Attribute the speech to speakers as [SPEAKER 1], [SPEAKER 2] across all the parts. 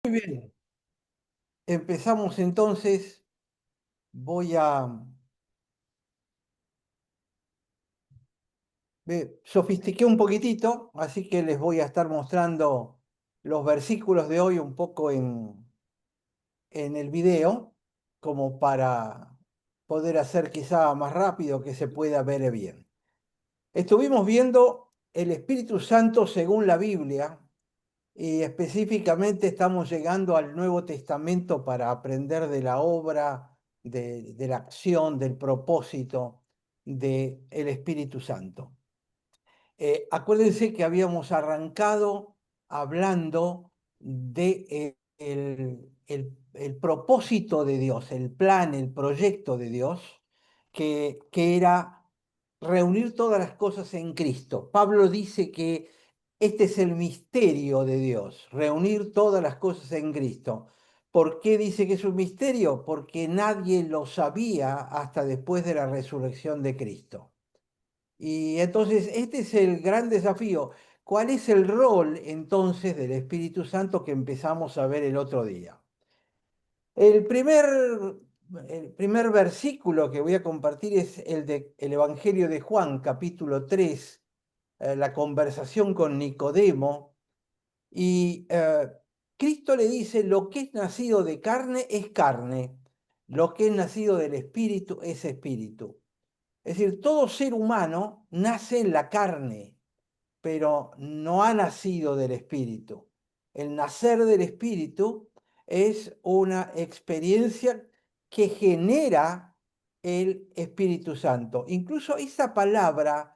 [SPEAKER 1] Muy bien, empezamos entonces. Voy a... sofistiqué un poquitito, así que les voy a estar mostrando los versículos de hoy un poco en el video, como para poder hacer quizá más rápido que se pueda ver bien. Estuvimos viendo el Espíritu Santo según la Biblia y específicamente estamos llegando al Nuevo Testamento para aprender de la obra, de la acción, del propósito del Espíritu Santo. Acuérdense que habíamos arrancado hablando de el propósito de Dios, el plan, el proyecto de Dios, que era reunir todas las cosas en Cristo. Pablo dice que este es el misterio de Dios, reunir todas las cosas en Cristo. ¿Por qué dice que es un misterio? Porque nadie lo sabía hasta después de la resurrección de Cristo. Y entonces este es el gran desafío. ¿Cuál es el rol entonces del Espíritu Santo que empezamos a ver el otro día? El primer, el primer versículo que voy a compartir es el del Evangelio de Juan, capítulo 3, la conversación con Nicodemo. Y Cristo le dice, lo que es nacido de carne es carne, lo que es nacido del Espíritu es espíritu. Es decir, todo ser humano nace en la carne, pero no ha nacido del Espíritu. El nacer del Espíritu es una experiencia que genera el Espíritu Santo. Incluso esa palabra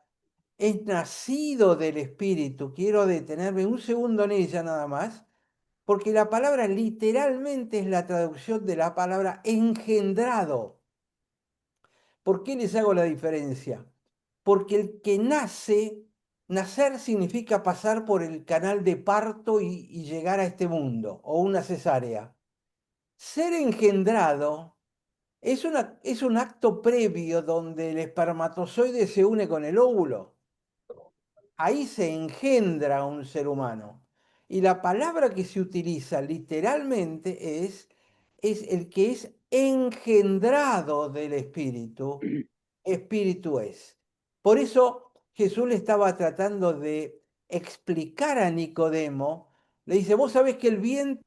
[SPEAKER 1] es nacido del Espíritu. Quiero detenerme un segundo en ella nada más, porque la palabra literalmente es la traducción de la palabra engendrado. ¿Por qué les hago la diferencia? Porque el que nace, nacer significa pasar por el canal de parto y llegar a este mundo, o una cesárea. Ser engendrado es un acto previo donde el espermatozoide se une con el óvulo. Ahí se engendra un ser humano. Y la palabra que se utiliza literalmente es el que es engendrado del Espíritu, Espíritu es. Por eso Jesús le estaba tratando de explicar a Nicodemo, le dice, vos sabés que el viento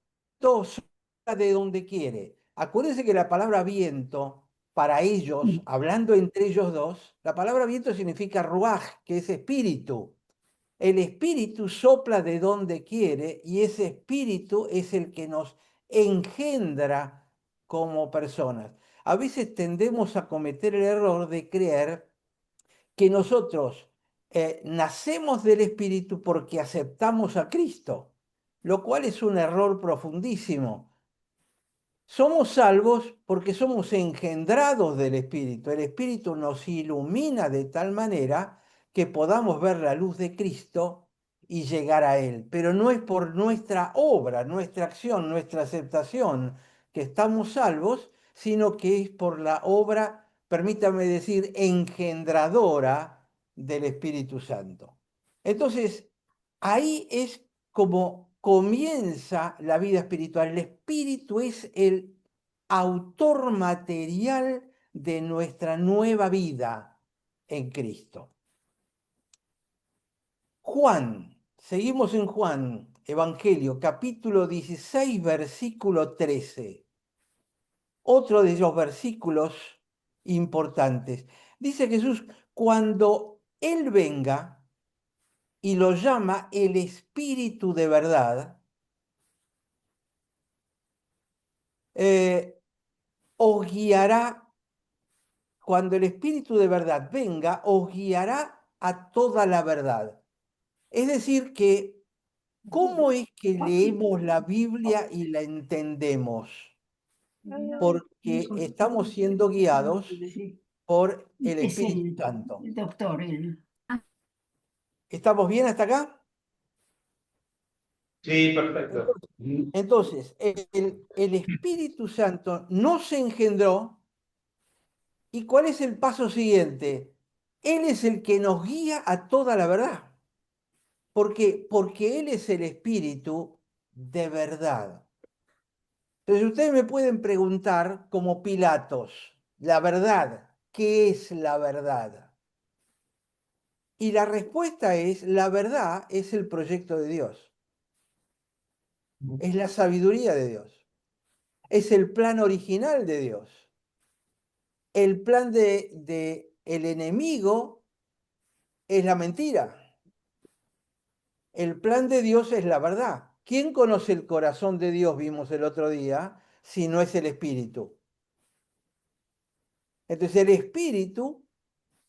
[SPEAKER 1] sopla de donde quiere. Acuérdense que la palabra viento, para ellos, hablando entre ellos dos, la palabra viento significa ruaj, que es espíritu. El espíritu sopla de donde quiere y ese espíritu es el que nos engendra como personas. A veces tendemos a cometer el error de creer que nosotros nacemos del espíritu porque aceptamos a Cristo, lo cual es un error profundísimo. Somos salvos porque somos engendrados del Espíritu. El Espíritu nos ilumina de tal manera que podamos ver la luz de Cristo y llegar a Él. Pero no es por nuestra obra, nuestra acción, nuestra aceptación que estamos salvos, sino que es por la obra, permítame decir, engendradora del Espíritu Santo. Entonces, ahí es como comienza la vida espiritual. El espíritu es el autor material de nuestra nueva vida en Cristo. Juan, seguimos en Juan, Evangelio, capítulo 16, versículo 13. Otro de esos versículos importantes. Dice Jesús, cuando Él venga y lo llama el Espíritu de verdad, eh, os guiará, cuando el Espíritu de verdad venga, os guiará a toda la verdad. Es decir, que ¿cómo es que leemos la Biblia y la entendemos? Porque estamos siendo guiados por el
[SPEAKER 2] Es
[SPEAKER 1] Espíritu Santo.
[SPEAKER 2] el doctor.
[SPEAKER 1] ¿Estamos bien hasta acá?
[SPEAKER 3] Sí, perfecto.
[SPEAKER 1] Entonces, entonces, el Espíritu Santo nos engendró. ¿Y cuál es el paso siguiente? Él es el que nos guía a toda la verdad. ¿Por qué? Porque Él es el Espíritu de verdad. Entonces ustedes me pueden preguntar como Pilatos, la verdad, ¿qué es la verdad? Y la respuesta es, la verdad es el proyecto de Dios, es la sabiduría de Dios, es el plan original de Dios. El plan de el enemigo es la mentira. El plan de Dios es la verdad. ¿Quién conoce el corazón de Dios, vimos el otro día, si no es el Espíritu? Entonces el Espíritu,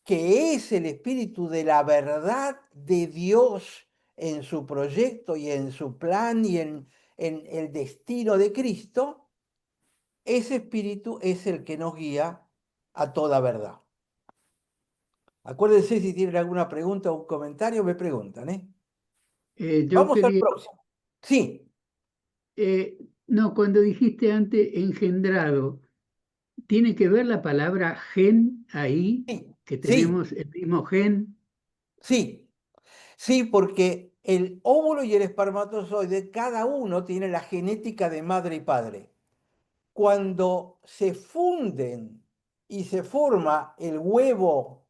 [SPEAKER 1] que es el Espíritu de la verdad de Dios en su proyecto y en su plan y en el destino de Cristo, ese Espíritu es el que nos guía a toda verdad. Acuérdense si tienen alguna pregunta o un comentario, me preguntan, ¿eh?
[SPEAKER 2] Yo
[SPEAKER 1] Vamos al
[SPEAKER 2] quería,
[SPEAKER 1] próximo. Sí,
[SPEAKER 2] no, cuando dijiste antes engendrado, ¿tiene que ver la palabra gen ahí,
[SPEAKER 1] sí,
[SPEAKER 2] que
[SPEAKER 1] sí,
[SPEAKER 2] tenemos el mismo gen?
[SPEAKER 1] sí, sí, porque el óvulo y el espermatozoide, cada uno tiene la genética de madre y padre. Cuando se funden y se forma el huevo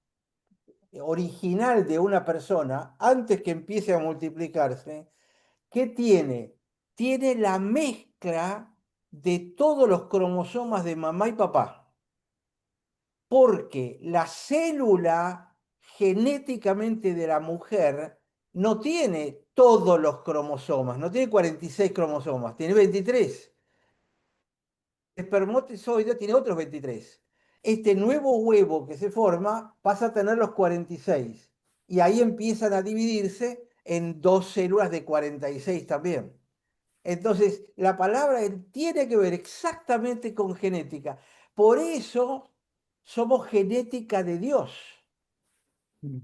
[SPEAKER 1] original de una persona, antes que empiece a multiplicarse, ¿qué tiene? Tiene la mezcla de todos los cromosomas de mamá y papá, porque la célula genéticamente de la mujer no tiene todos los cromosomas, no tiene 46 cromosomas, tiene 23. El espermatozoide tiene otros 23. Este nuevo huevo que se forma pasa a tener los 46 y ahí empiezan a dividirse en dos células de 46 también. Entonces, la palabra tiene que ver exactamente con genética. Por eso somos genética de Dios.
[SPEAKER 2] Mm.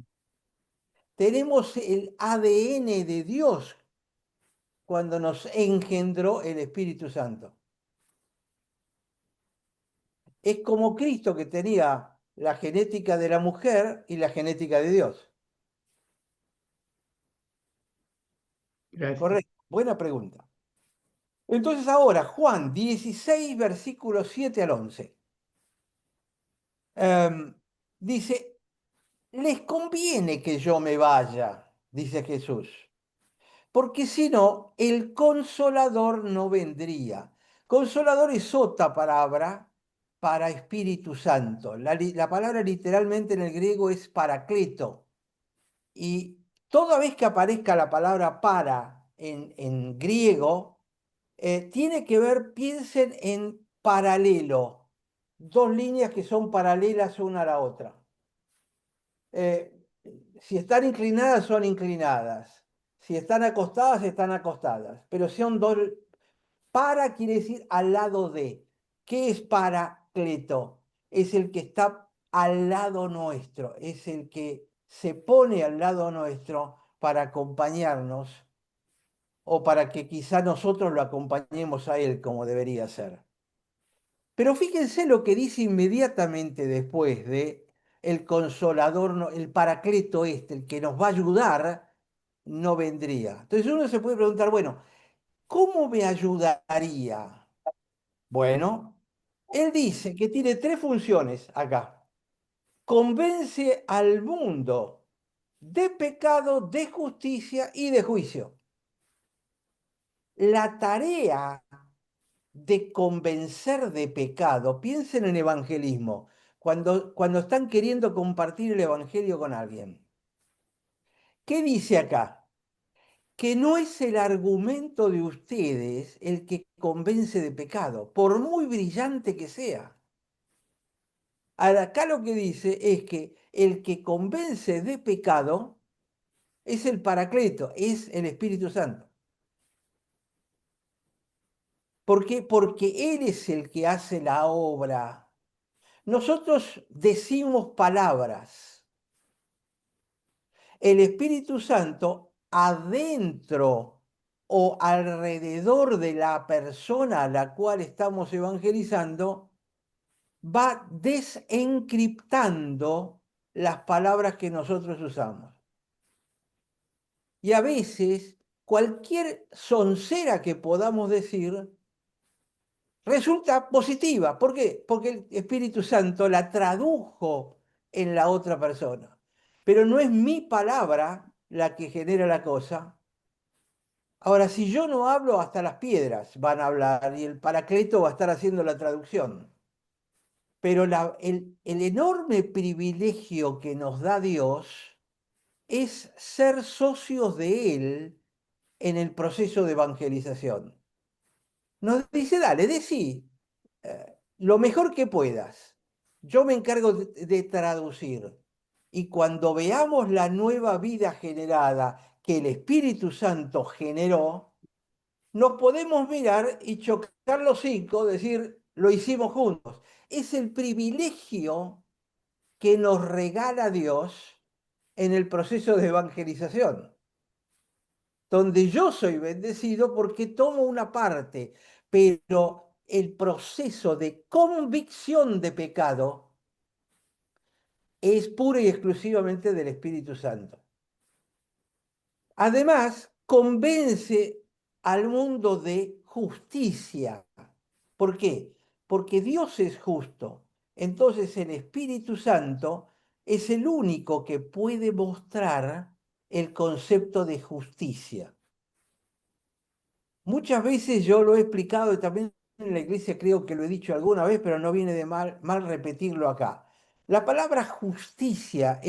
[SPEAKER 1] Tenemos el ADN de Dios cuando nos engendró el Espíritu Santo. Es como Cristo que tenía la genética de la mujer y la genética de Dios.
[SPEAKER 2] Gracias.
[SPEAKER 1] Correcto. Buena pregunta. Entonces ahora, Juan 16, versículos 7 al 11. Em, Dice, les conviene que yo me vaya, dice Jesús, porque si no, el consolador no vendría. Consolador es otra palabra para Espíritu Santo. La palabra literalmente en el griego es paracleto. Y toda vez que aparezca la palabra para en griego, tiene que ver, piensen en paralelo, dos líneas que son paralelas una a la otra. Eh, si están inclinadas, son inclinadas. Si están acostadas, están acostadas. Pero son dos. Para quiere decir al lado de. ¿Qué es paracleto? Es el que está al lado nuestro, es el que se pone al lado nuestro para acompañarnos o para que quizá nosotros lo acompañemos a él como debería ser. Pero fíjense lo que dice inmediatamente después de el consolador, el paracleto este, el que nos va a ayudar, no vendría. Entonces uno se puede preguntar, bueno, ¿cómo me ayudaría? Bueno, él dice que tiene tres funciones acá. Convence al mundo de pecado, de justicia y de juicio. La tarea de convencer de pecado, piensen en evangelismo, cuando están queriendo compartir el evangelio con alguien. ¿Qué dice acá? Que no es el argumento de ustedes el que convence de pecado, por muy brillante que sea. Acá lo que dice es que el que convence de pecado es el Paracleto, es el Espíritu Santo. ¿Por qué? Porque Él es el que hace la obra. Nosotros decimos palabras. El Espíritu Santo adentro o alrededor de la persona a la cual estamos evangelizando va desencriptando las palabras que nosotros usamos. Y a veces cualquier soncera que podamos decir resulta positiva. ¿Por qué? Porque el Espíritu Santo la tradujo en la otra persona. Pero no es mi palabra la que genera la cosa. Ahora, si yo no hablo, hasta las piedras van a hablar y el Paracleto va a estar haciendo la traducción. Pero el enorme privilegio que nos da Dios es ser socios de Él en el proceso de evangelización. Nos dice, dale, decí, lo mejor que puedas. Yo me encargo de traducir. Y cuando veamos la nueva vida generada que el Espíritu Santo generó, nos podemos mirar y chocar los cinco, decir, lo hicimos juntos. Es el privilegio que nos regala Dios en el proceso de evangelización, donde yo soy bendecido porque tomo una parte, pero el proceso de convicción de pecado es pura y exclusivamente del Espíritu Santo. Además, convence al mundo de justicia. ¿Por qué? Porque Dios es justo. Entonces el Espíritu Santo es el único que puede mostrar el concepto de justicia. Muchas veces yo lo he explicado y también en la iglesia creo que lo he dicho alguna vez, pero no viene de mal repetirlo acá. La palabra justicia,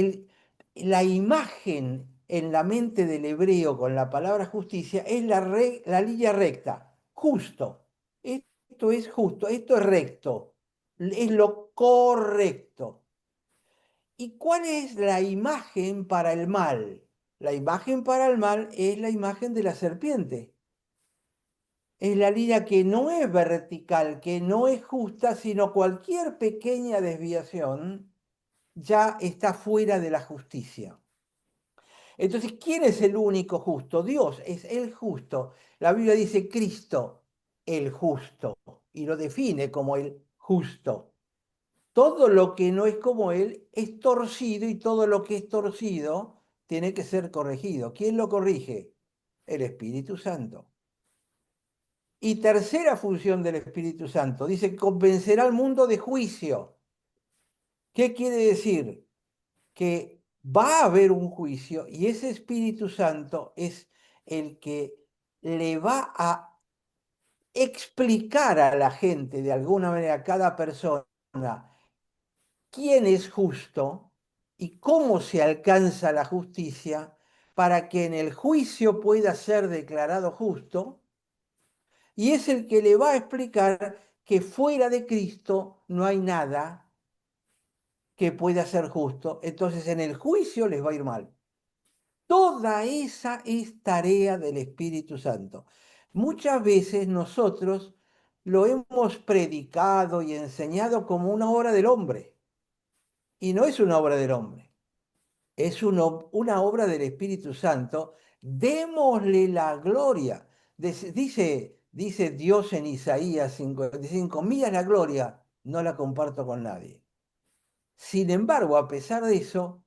[SPEAKER 1] la imagen en la mente del hebreo con la palabra justicia es la línea recta, justo. Esto es justo, esto es recto, es lo correcto. ¿Y cuál es la imagen para el mal? La imagen para el mal es la imagen de la serpiente. Es la línea que no es vertical, que no es justa, sino cualquier pequeña desviación ya está fuera de la justicia. Entonces, ¿quién es el único justo? Dios es el justo. La Biblia dice Cristo, el justo, y lo define como el justo. Todo lo que no es como Él es torcido y todo lo que es torcido tiene que ser corregido. ¿Quién lo corrige? El Espíritu Santo. Y tercera función del Espíritu Santo, dice que convencerá al mundo de juicio. ¿Qué quiere decir? Que va a haber un juicio y ese Espíritu Santo es el que le va a explicar a la gente, de alguna manera, a cada persona, quién es justo y cómo se alcanza la justicia para que en el juicio pueda ser declarado justo, y es el que le va a explicar que fuera de Cristo no hay nada que pueda ser justo, entonces en el juicio les va a ir mal. Toda esa es tarea del Espíritu Santo. Muchas veces nosotros lo hemos predicado y enseñado como una obra del hombre, y no es una obra del hombre, es una obra del Espíritu Santo. Démosle la gloria. Dice Dios en Isaías 55, mía es la gloria, no la comparto con nadie. Sin embargo, a pesar de eso,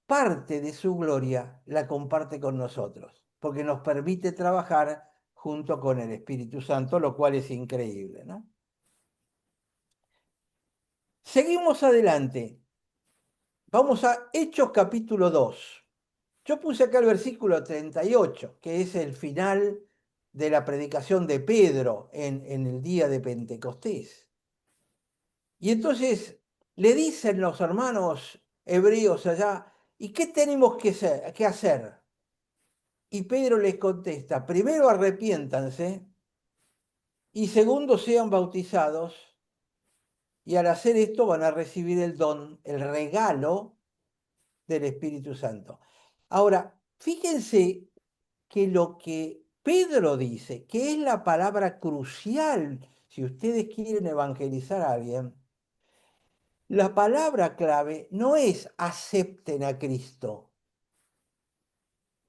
[SPEAKER 1] parte de su gloria la comparte con nosotros, porque nos permite trabajar junto con el Espíritu Santo, lo cual es increíble, ¿no? Seguimos adelante. Vamos a Hechos capítulo 2. Yo puse acá el versículo 38, que es el final de la predicación de Pedro en el día de Pentecostés. Y entonces le dicen los hermanos hebreos allá, ¿y qué tenemos que hacer? Y Pedro les contesta, primero arrepiéntanse y segundo sean bautizados y al hacer esto van a recibir el don, el regalo del Espíritu Santo. Ahora, fíjense que lo que Pedro dice, que es la palabra crucial si ustedes quieren evangelizar a alguien, la palabra clave no es acepten a Cristo,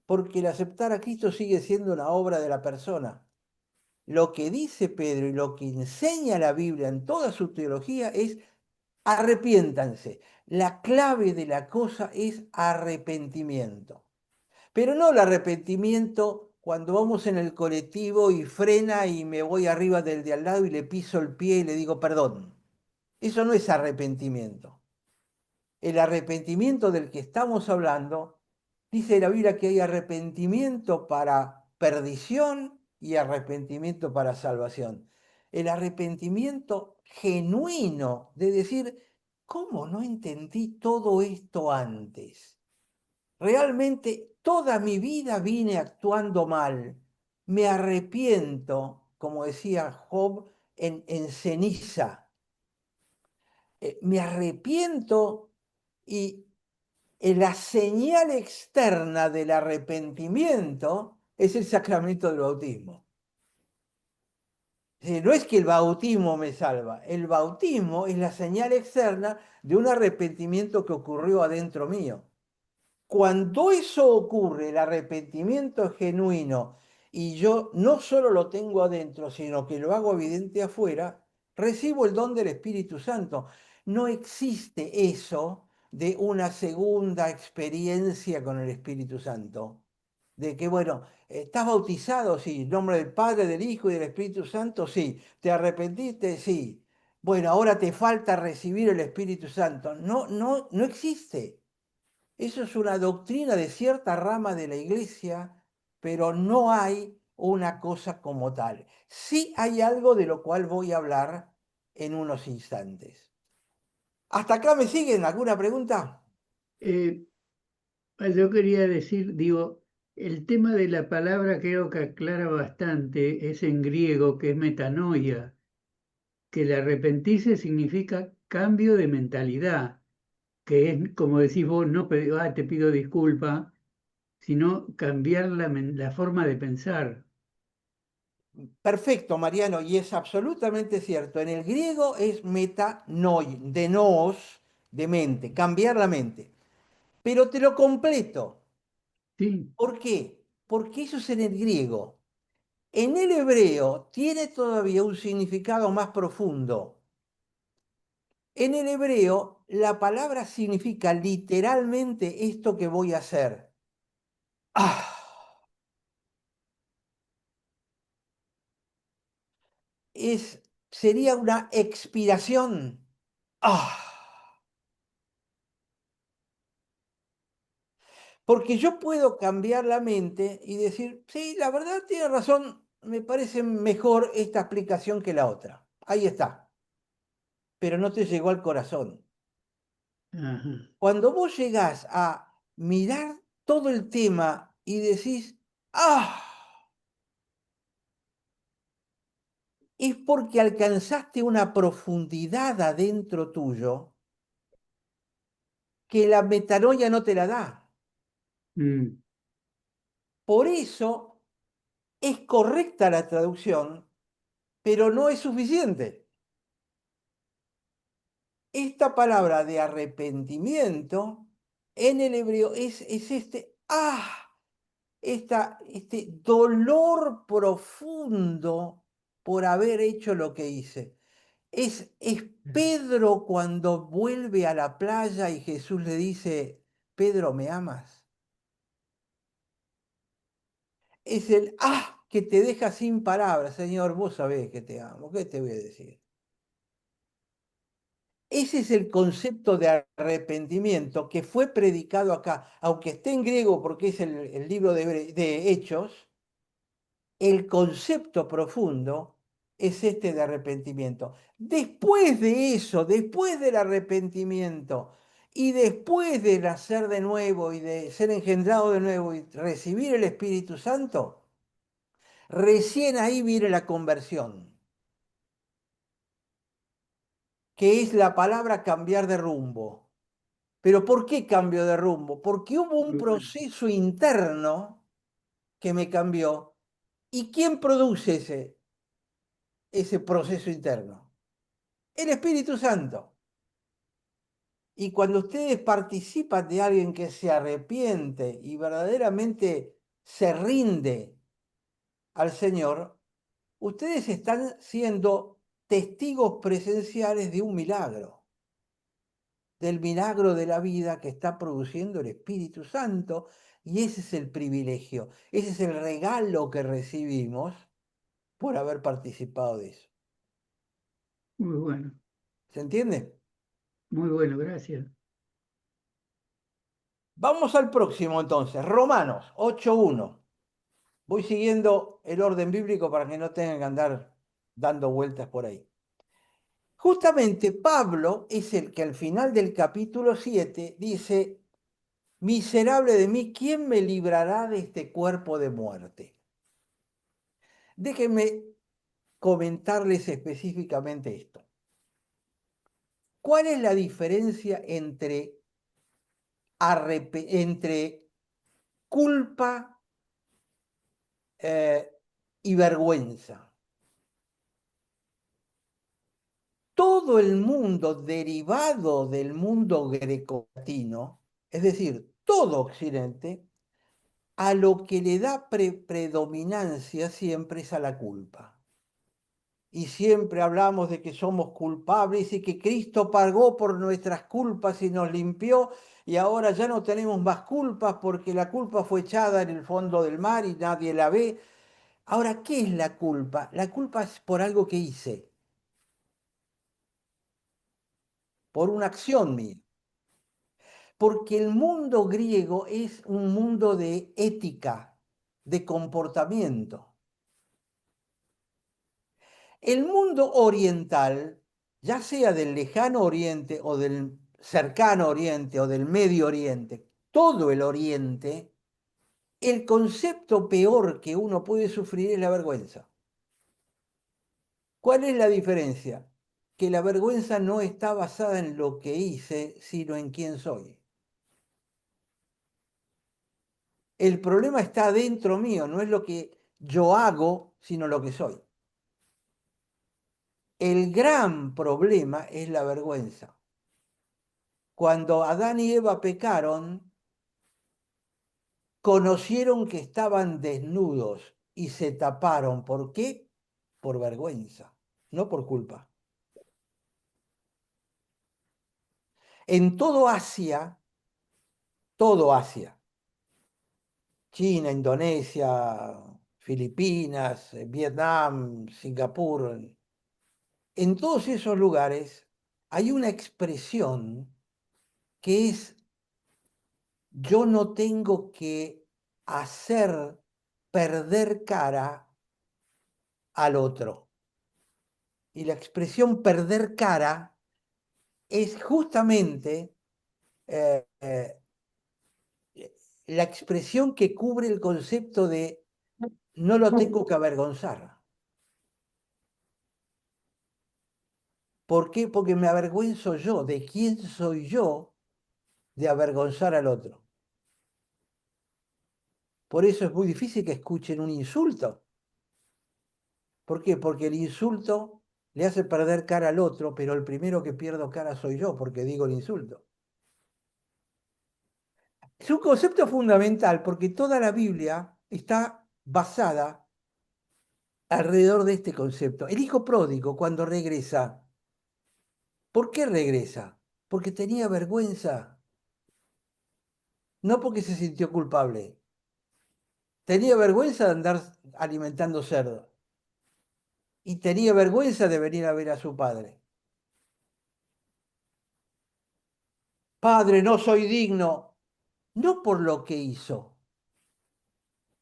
[SPEAKER 1] porque el aceptar a Cristo sigue siendo una obra de la persona. Lo que dice Pedro y lo que enseña la Biblia en toda su teología es arrepiéntanse. La clave de la cosa es arrepentimiento. Pero no el arrepentimiento cuando vamos en el colectivo y frena y me voy arriba del de al lado y le piso el pie y le digo perdón. Eso no es arrepentimiento. El arrepentimiento del que estamos hablando, dice la Biblia que hay arrepentimiento para perdición y arrepentimiento para salvación. El arrepentimiento genuino de decir, ¿cómo no entendí todo esto antes? Realmente toda mi vida vine actuando mal. Me arrepiento, como decía Job, en ceniza. Me arrepiento y la señal externa del arrepentimiento es el sacramento del bautismo. No es que el bautismo me salva, el bautismo es la señal externa de un arrepentimiento que ocurrió adentro mío. Cuando eso ocurre, el arrepentimiento genuino, y yo no solo lo tengo adentro, sino que lo hago evidente afuera, recibo el don del Espíritu Santo. No existe eso de una segunda experiencia con el Espíritu Santo. De que, bueno, ¿estás bautizado? Sí. ¿En nombre del Padre, del Hijo y del Espíritu Santo? Sí. ¿Te arrepentiste? Sí. Bueno, ahora te falta recibir el Espíritu Santo. No, no, no existe. Eso es una doctrina de cierta rama de la iglesia, pero no hay una cosa como tal. Sí hay algo de lo cual voy a hablar en unos instantes. ¿Hasta acá me siguen? ¿Alguna pregunta?
[SPEAKER 2] Eh, yo quería decir, digo, el tema de la palabra creo que aclara bastante, es en griego, que es metanoia, que el arrepentirse significa cambio de mentalidad, que es, como decís vos, no te pido disculpa, sino cambiar la forma de pensar.
[SPEAKER 1] Perfecto, Mariano, y es absolutamente cierto. En el griego es metanoi, de nos, de mente, cambiar la mente. Pero te lo completo.
[SPEAKER 2] Sí.
[SPEAKER 1] ¿Por qué? Porque eso es en el griego. En el hebreo tiene todavía un significado más profundo. En el hebreo, la palabra significa literalmente esto que voy a hacer. Ah, sería una expiración. Ah, porque yo puedo cambiar la mente y decir, sí, la verdad tiene razón, me parece mejor esta explicación que la otra. Ahí está, pero no te llegó al corazón.
[SPEAKER 2] Ajá.
[SPEAKER 1] Cuando vos llegás a mirar todo el tema y decís, ah, es porque alcanzaste una profundidad adentro tuyo que la metanoia no te la da.
[SPEAKER 2] Mm.
[SPEAKER 1] Por eso es correcta la traducción, pero no es suficiente. Esta palabra de arrepentimiento en el hebreo es este dolor profundo por haber hecho lo que hice. Es Pedro cuando vuelve a la playa y Jesús le dice, Pedro, ¿me amas? Es el que te deja sin palabras, Señor, vos sabés que te amo, ¿qué te voy a decir? Ese es el concepto de arrepentimiento que fue predicado acá, aunque esté en griego porque es el libro de Hechos, el concepto profundo es este de arrepentimiento. Después de eso, después del arrepentimiento y después de nacer de nuevo y de ser engendrado de nuevo y recibir el Espíritu Santo, recién ahí viene la conversión, que es la palabra cambiar de rumbo. ¿Pero por qué cambio de rumbo? Porque hubo un
[SPEAKER 2] Muy bueno.
[SPEAKER 1] proceso interno que me cambió. ¿Y quién produce ese proceso interno? El Espíritu Santo. Y cuando ustedes participan de alguien que se arrepiente y verdaderamente se rinde al Señor, ustedes están siendo testigos presenciales de un milagro, del milagro de la vida que está produciendo el Espíritu Santo, Y ese es el privilegio, ese es el regalo que recibimos por haber participado de eso.
[SPEAKER 2] Muy bueno,
[SPEAKER 1] ¿Se entiende?
[SPEAKER 2] muy bueno, gracias.
[SPEAKER 1] Vamos al próximo entonces, Romanos 8:1. Voy siguiendo el orden bíblico para que no tengan que andar dando vueltas por ahí. Justamente Pablo es el que al final del capítulo 7 dice, miserable de mí, ¿quién me librará de este cuerpo de muerte? Déjenme comentarles específicamente esto. ¿Cuál es la diferencia entre culpa eh, y vergüenza? Todo el mundo derivado del mundo grecolatino, es decir, todo Occidente, a lo que le da predominancia siempre es a la culpa. Y siempre hablamos de que somos culpables y que Cristo pagó por nuestras culpas y nos limpió y ahora ya no tenemos más culpas porque la culpa fue echada en el fondo del mar y nadie la ve. Ahora, ¿qué es la culpa? La culpa es por algo que hice, por una acción mía. Porque el mundo griego es un mundo de ética, de comportamiento. El mundo oriental, ya sea del lejano oriente o del cercano oriente o del medio oriente, todo el oriente, el concepto peor que uno puede sufrir es la vergüenza. ¿Cuál es la diferencia? Que la vergüenza no está basada en lo que hice, sino en quién soy. El problema está dentro mío, no es lo que yo hago, sino lo que soy. El gran problema es la vergüenza. Cuando Adán y Eva pecaron, conocieron que estaban desnudos y se taparon. ¿Por qué? Por vergüenza, no por culpa. En todo Asia, China, Indonesia, Filipinas, Vietnam, Singapur, en todos esos lugares hay una expresión que es yo no tengo que hacer perder cara al otro. Y la expresión perder cara es justamente eh, eh, la expresión que cubre el concepto de no lo tengo que avergonzar. ¿Por qué? Porque me avergüenzo yo. ¿De quién soy yo de avergonzar al otro? Por eso es muy difícil que escuchen un insulto. ¿Por qué? Porque el insulto le hace perder cara al otro, pero el primero que pierdo cara soy yo porque digo el insulto. Es un concepto fundamental porque toda la Biblia está basada alrededor de este concepto. El hijo pródigo, cuando regresa, ¿por qué regresa? Porque tenía vergüenza, no porque se sintió culpable. Tenía vergüenza de andar alimentando cerdo y tenía vergüenza de venir a ver a su padre. Padre, no soy digno, no por lo que hizo,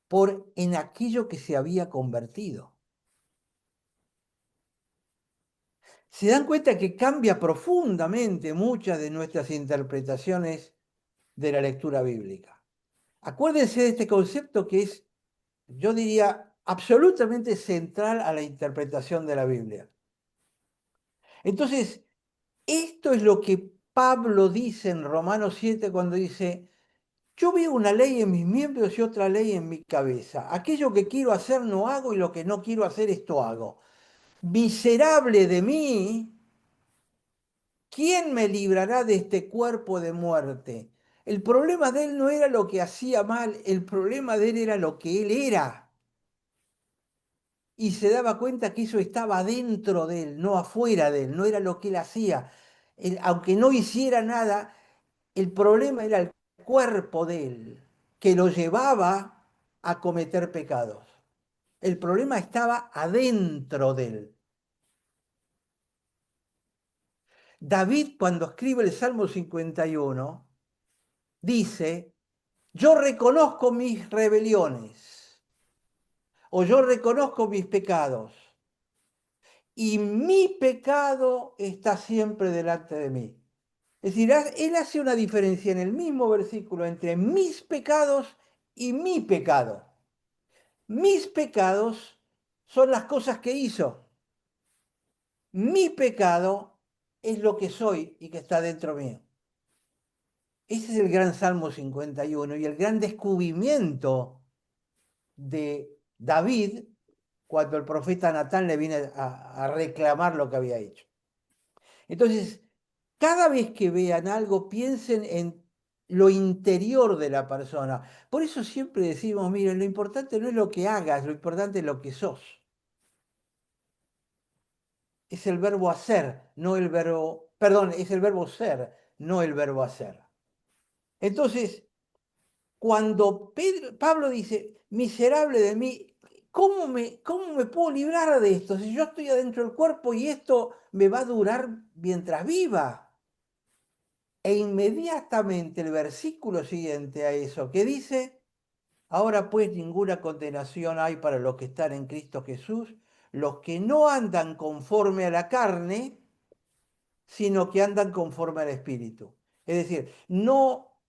[SPEAKER 1] por en aquello que se había convertido. Se dan cuenta que cambia profundamente muchas de nuestras interpretaciones de la lectura bíblica. Acuérdense de este concepto que es, yo diría, absolutamente central a la interpretación de la Biblia. Entonces, esto es lo que Pablo dice en Romanos 7 cuando dice, yo veo una ley en mis miembros y otra ley en mi cabeza. Aquello que quiero hacer no hago y lo que no quiero hacer esto hago. Miserable de mí, ¿quién me librará de este cuerpo de muerte? El problema de él no era lo que hacía mal, el problema de él era lo que él era. Y se daba cuenta que eso estaba dentro de él, no afuera de él, no era lo que él hacía. Aunque no hiciera nada, el problema era el cuerpo de él. que lo llevaba a cometer pecados. El problema estaba adentro de él. David, cuando escribe el Salmo 51, dice, yo reconozco mis rebeliones o yo reconozco mis pecados y mi pecado está siempre delante de mí. Es decir, él hace una diferencia en el mismo versículo entre mis pecados y mi pecado. Mis pecados son las cosas que hizo. Mi pecado es lo que soy y que está dentro mío. Ese es el gran Salmo 51 y el gran descubrimiento de David cuando el profeta Natán le viene a reclamar lo que había hecho. Entonces, cada vez que vean algo, piensen en lo interior de la persona. Por eso siempre decimos, miren, lo importante no es lo que hagas, lo importante es lo que sos. Es el verbo hacer, no el verbo, perdón, es el verbo ser, no el verbo hacer. Entonces, cuando Pablo dice, miserable de mí, cómo me puedo librar de esto? Si yo estoy adentro del cuerpo y esto me va a durar mientras viva. E inmediatamente el versículo siguiente a eso, que dice, ahora pues ninguna condenación hay para los que están en Cristo Jesús, los que no andan conforme a la carne, sino que andan conforme al Espíritu. Es decir, no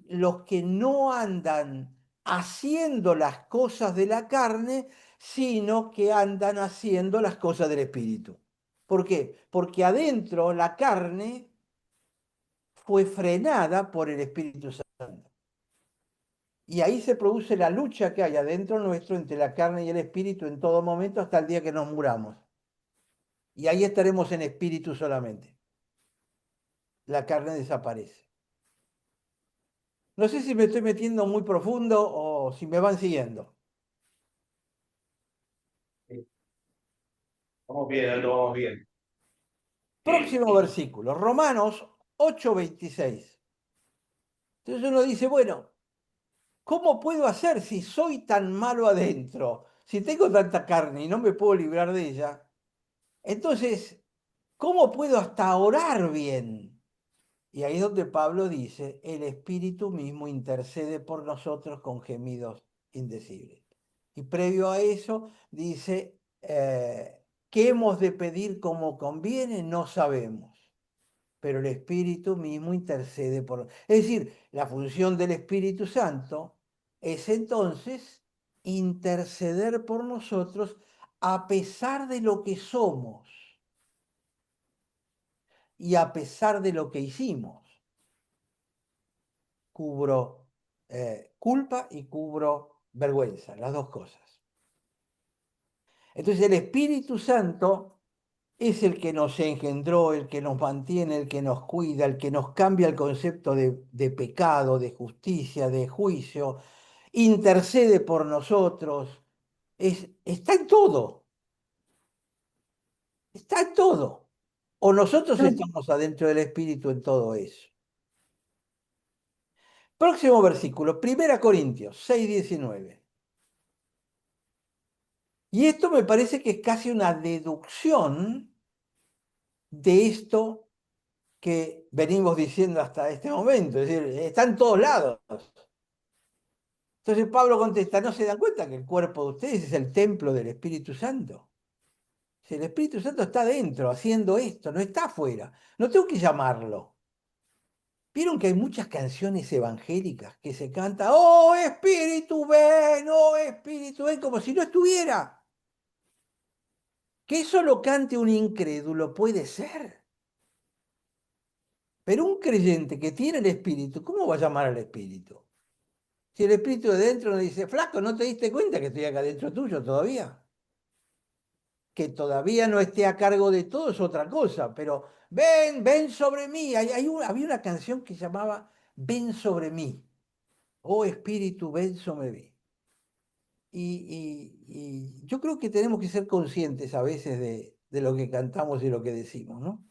[SPEAKER 1] los que no andan haciendo las cosas de la carne, sino que andan haciendo las cosas del Espíritu. ¿Por qué? Porque adentro la carne fue frenada por el Espíritu Santo. Y ahí se produce la lucha que hay adentro nuestro entre la carne y el espíritu en todo momento hasta el día que nos muramos. Y ahí estaremos en espíritu solamente. La carne desaparece. No sé si me estoy metiendo muy profundo o si me van siguiendo.
[SPEAKER 3] Sí, vamos bien, Aldo, vamos bien.
[SPEAKER 1] Próximo versículo, Romanos 8:26. Entonces uno dice, bueno, ¿cómo puedo hacer si soy tan malo adentro? Si tengo tanta carne y no me puedo librar de ella. Entonces, ¿cómo puedo hasta orar bien? Y ahí es donde Pablo dice, el Espíritu mismo intercede por nosotros con gemidos indecibles. Y previo a eso dice, ¿qué hemos de pedir como conviene? No sabemos, pero el Espíritu mismo intercede por nosotros. Es decir, la función del Espíritu Santo es entonces interceder por nosotros a pesar de lo que somos y a pesar de lo que hicimos. Cubro culpa y cubro vergüenza, las dos cosas. Entonces el Espíritu Santo es el que nos engendró, el que nos mantiene, el que nos cuida, el que nos cambia el concepto de pecado, de justicia, de juicio, intercede por nosotros, está en todo, está en todo. O nosotros estamos adentro del Espíritu en todo eso. Próximo versículo, 1 Corintios 6:19. Y esto me parece que es casi una deducción de esto que venimos diciendo hasta este momento. Es decir, está en todos lados. Entonces Pablo contesta, ¿no se dan cuenta que el cuerpo de ustedes es el templo del Espíritu Santo? Si el Espíritu Santo está dentro haciendo esto, no está afuera. No tengo que llamarlo. ¿Vieron que hay muchas canciones evangélicas que se canta, oh Espíritu ven, como si no estuviera? Que eso lo cante un incrédulo puede ser. Pero un creyente que tiene el Espíritu, ¿cómo va a llamar al Espíritu? Si el Espíritu de dentro le dice, flaco, ¿no te diste cuenta que estoy acá dentro tuyo todavía? Que todavía no esté a cargo de todo es otra cosa, pero ven sobre mí. Había una canción que llamaba Ven sobre mí. Oh Espíritu, ven sobre mí. Y yo creo que tenemos que ser conscientes a veces de lo que cantamos y lo que decimos, ¿no?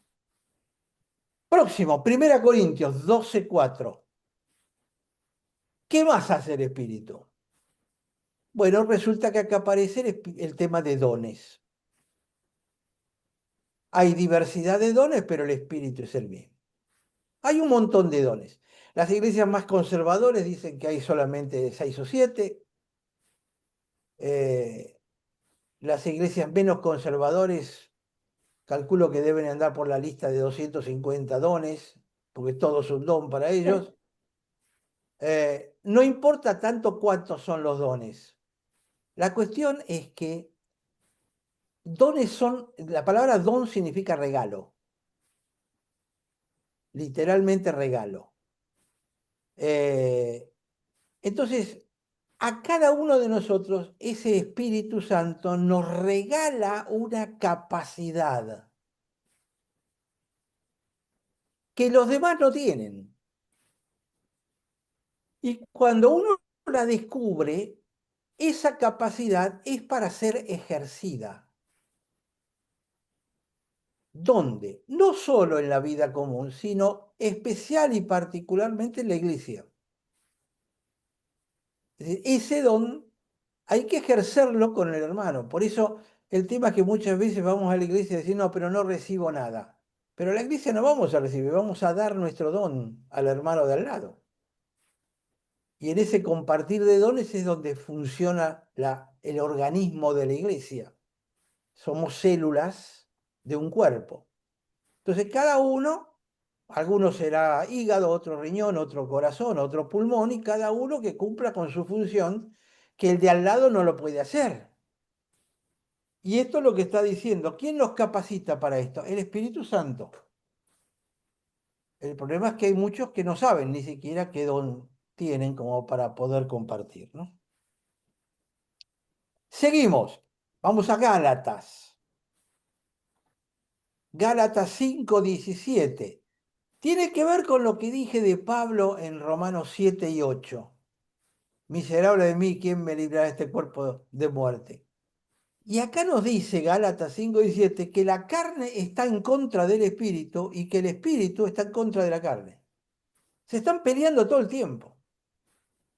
[SPEAKER 1] Próximo, 1 Corintios 12:4. ¿Qué más hace el espíritu? Bueno, resulta que acá aparece el tema de dones. Hay diversidad de dones, pero el espíritu es el mismo. Hay un montón de dones. Las iglesias más conservadoras dicen que hay solamente 6 o 7. Las iglesias menos conservadores calculo que deben andar por la lista de 250 dones, porque todo es un don para ellos. No importa tanto cuántos son los dones. La cuestión es que dones son, la palabra don significa regalo, literalmente regalo. Eh, entonces, a cada uno de nosotros, ese Espíritu Santo nos regala una capacidad que los demás no tienen. Y cuando uno la descubre, esa capacidad es para ser ejercida. ¿Dónde? No solo en la vida común, sino especial y particularmente en la iglesia. Es decir, ese don hay que ejercerlo con el hermano. Por eso el tema es que muchas veces vamos a la iglesia y decimos, no, pero no recibo nada. Pero a la iglesia no vamos a recibir, vamos a dar nuestro don al hermano de al lado. Y en ese compartir de dones es donde funciona el organismo de la iglesia. Somos células de un cuerpo. Entonces cada uno, alguno será hígado, otro riñón, otro corazón, otro pulmón, y cada uno que cumpla con su función, que el de al lado no lo puede hacer. Y esto es lo que está diciendo. ¿Quién nos capacita para esto? El Espíritu Santo. El problema es que hay muchos que no saben ni siquiera qué don tienen como para poder compartir, ¿no? Seguimos. Vamos a Gálatas. Gálatas 5:17. Tiene que ver con lo que dije de Pablo en Romanos 7 y 8. Miserable de mí, ¿quién me librará de este cuerpo de muerte? Y acá nos dice Gálatas 5:17 que la carne está en contra del espíritu y que el espíritu está en contra de la carne. Se están peleando todo el tiempo.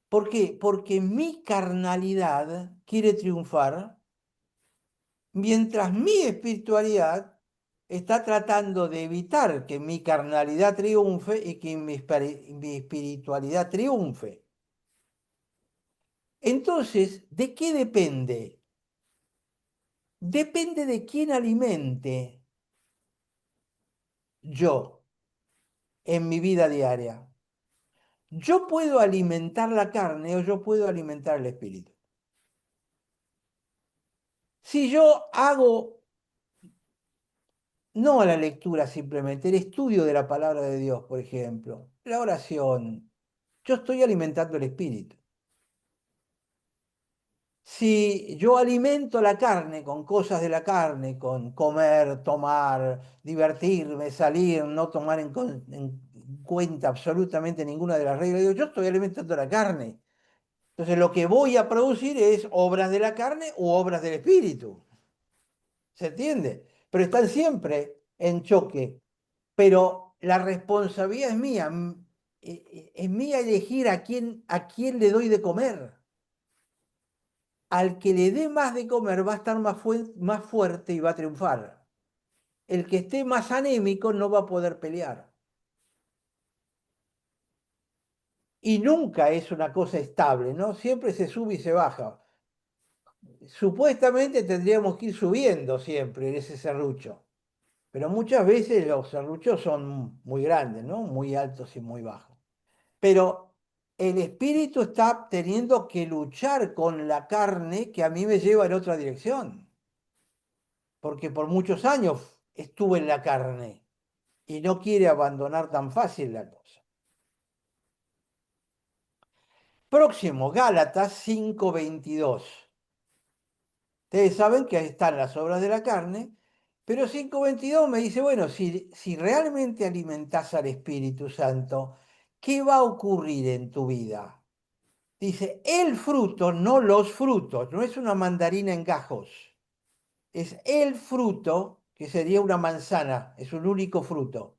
[SPEAKER 1] ¿Por qué? Porque mi carnalidad quiere triunfar, mientras mi espiritualidad está tratando de evitar que mi carnalidad triunfe y que mi espiritualidad triunfe. Entonces, ¿de qué depende? Depende de quién alimente yo en mi vida diaria. Yo puedo alimentar la carne o yo puedo alimentar el espíritu. Si yo hago no la lectura simplemente, el estudio de la palabra de Dios, por ejemplo, la oración, yo estoy alimentando el espíritu. Si yo alimento la carne con cosas de la carne, con comer, tomar, divertirme, salir, no tomar en cuenta absolutamente ninguna de las reglas de Dios, yo estoy alimentando la carne. Entonces lo que voy a producir es obras de la carne u obras del espíritu. ¿Se entiende? Pero están siempre en choque. Pero la responsabilidad es mía. Es mía elegir a quién le doy de comer. Al que le dé más de comer va a estar más fuerte y va a triunfar. El que esté más anémico no va a poder pelear. Y nunca es una cosa estable, ¿no? Siempre se sube y se baja. Supuestamente tendríamos que ir subiendo siempre en ese serrucho, pero muchas veces los serruchos son muy grandes, ¿no? Muy altos y muy bajos. Pero el espíritu está teniendo que luchar con la carne que a mí me lleva en otra dirección, porque por muchos años estuve en la carne y no quiere abandonar tan fácil la cosa. Próximo, Gálatas 5:22. Ustedes saben que ahí están las obras de la carne, pero 5:22 me dice, bueno, si realmente alimentás al Espíritu Santo, ¿qué va a ocurrir en tu vida? Dice, el fruto, no los frutos, no es una mandarina en gajos, es el fruto, que sería una manzana, es un único fruto,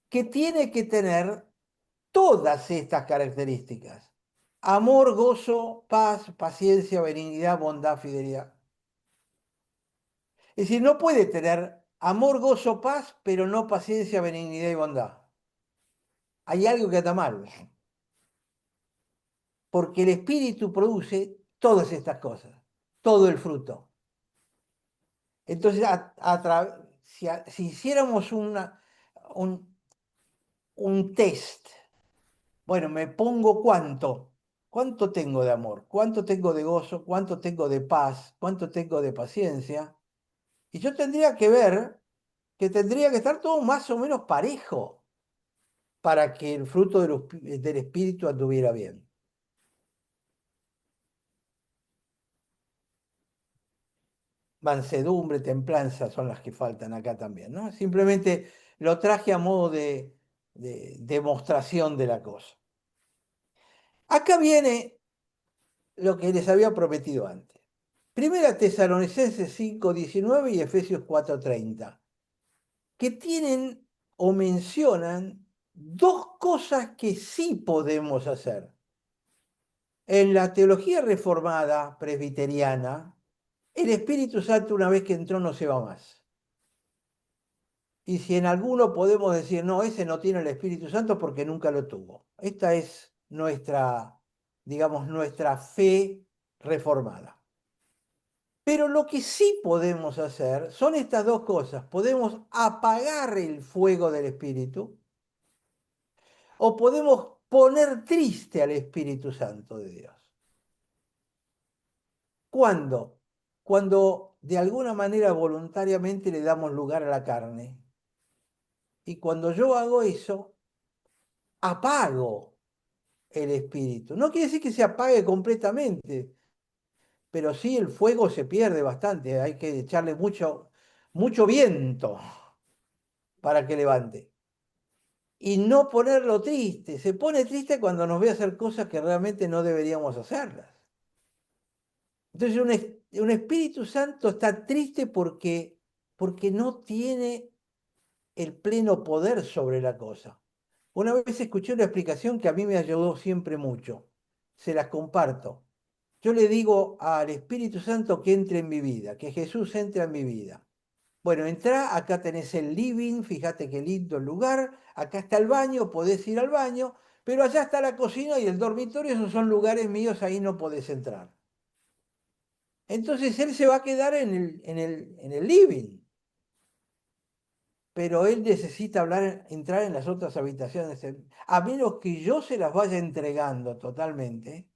[SPEAKER 1] que tiene que tener todas estas características. amor, gozo, paz, paciencia, benignidad, bondad, fidelidad. Es decir, no puede tener amor, gozo, paz, pero no paciencia, benignidad y bondad. Hay algo que está mal, porque el Espíritu produce todas estas cosas, todo el fruto. Entonces, si hiciéramos un test, bueno, me pongo cuánto tengo de amor, cuánto tengo de gozo, cuánto tengo de paz, cuánto tengo de paciencia, y yo tendría que ver que tendría que estar todo más o menos parejo para que el fruto del Espíritu anduviera bien. Mansedumbre, templanza son las que faltan acá también, ¿no? Simplemente lo traje a modo de demostración de la cosa. Acá viene lo que les había prometido antes. Primera Tesalonicenses 5:19 y Efesios 4:30, que tienen o mencionan dos cosas que sí podemos hacer. En la teología reformada presbiteriana, el Espíritu Santo una vez que entró no se va más. Y si en alguno podemos decir, no, ese no tiene el Espíritu Santo porque nunca lo tuvo. Esta es nuestra, digamos, nuestra fe reformada. Pero lo que sí podemos hacer son estas dos cosas. Podemos apagar el fuego del Espíritu o podemos poner triste al Espíritu Santo de Dios. ¿Cuándo? Cuando de alguna manera voluntariamente le damos lugar a la carne. Y cuando yo hago eso, apago el espíritu. No quiere decir que se apague completamente, pero sí el fuego se pierde bastante. Hay que echarle mucho viento para que levante. Y no ponerlo triste. Se pone triste cuando nos ve hacer cosas que realmente no deberíamos hacerlas. Entonces un Espíritu Santo está triste porque no tiene el pleno poder sobre la cosa. Una vez escuché una explicación que a mí me ayudó siempre mucho. Se las comparto. Yo le digo al Espíritu Santo que entre en mi vida, que Jesús entre en mi vida. Bueno, entra, acá tenés el living, fíjate qué lindo el lugar, acá está el baño, podés ir al baño, pero allá está la cocina y el dormitorio, esos son lugares míos, ahí no podés entrar. Entonces él se va a quedar en el living, pero él necesita entrar en las otras habitaciones. A menos que yo se las vaya entregando totalmente,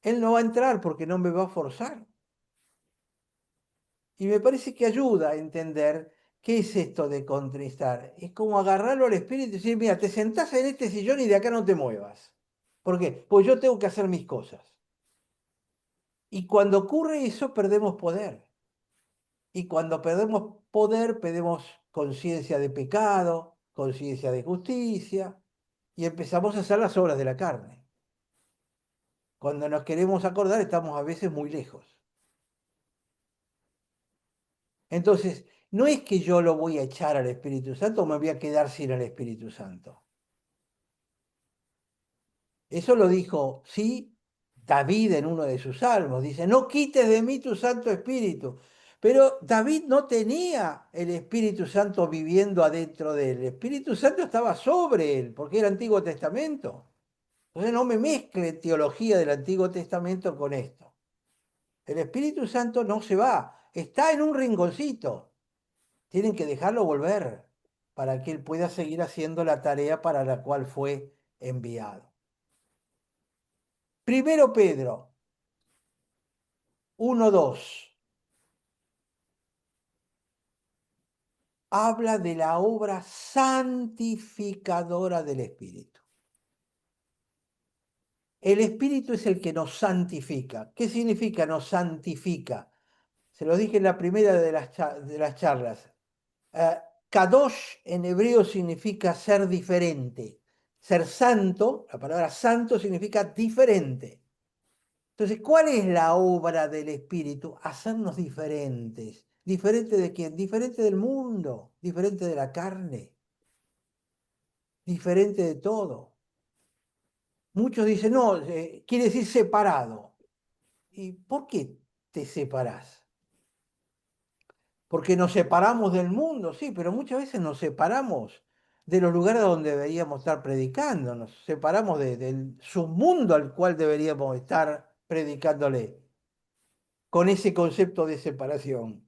[SPEAKER 1] él no va a entrar porque no me va a forzar. Y me parece que ayuda a entender qué es esto de contristar. Es como agarrarlo al espíritu y decir, mira, te sentás en este sillón y de acá no te muevas. ¿Por qué? Pues yo tengo que hacer mis cosas. Y cuando ocurre eso, perdemos poder. Y cuando perdemos poder, perdemos conciencia de pecado, conciencia de justicia, y empezamos a hacer las obras de la carne. Cuando nos queremos acordar, estamos a veces muy lejos. Entonces, no es que yo lo voy a echar al Espíritu Santo o me voy a quedar sin el Espíritu Santo. Eso lo dijo, sí, David en uno de sus salmos. Dice, no quites de mí tu Santo Espíritu. Pero David no tenía el Espíritu Santo viviendo adentro de él. El Espíritu Santo estaba sobre él, porque era Antiguo Testamento. Entonces no me mezcle teología del Antiguo Testamento con esto. El Espíritu Santo no se va, está en un rinconcito. Tienen que dejarlo volver para que él pueda seguir haciendo la tarea para la cual fue enviado. Primero Pedro 1:2 habla de la obra santificadora del Espíritu. El Espíritu es el que nos santifica. ¿Qué significa nos santifica? Se lo dije en la primera de las charlas. Kadosh en hebreo significa ser diferente. Ser santo, la palabra santo significa diferente. Entonces, ¿cuál es la obra del Espíritu? Hacernos diferentes. ¿Diferente de quién? Diferente del mundo, diferente de la carne, diferente de todo. Muchos dicen, no, quiere decir separado. ¿Y por qué te separás? Porque nos separamos del mundo, sí, pero muchas veces nos separamos de los lugares donde deberíamos estar predicando, nos separamos del submundo al cual deberíamos estar predicándole, con ese concepto de separación.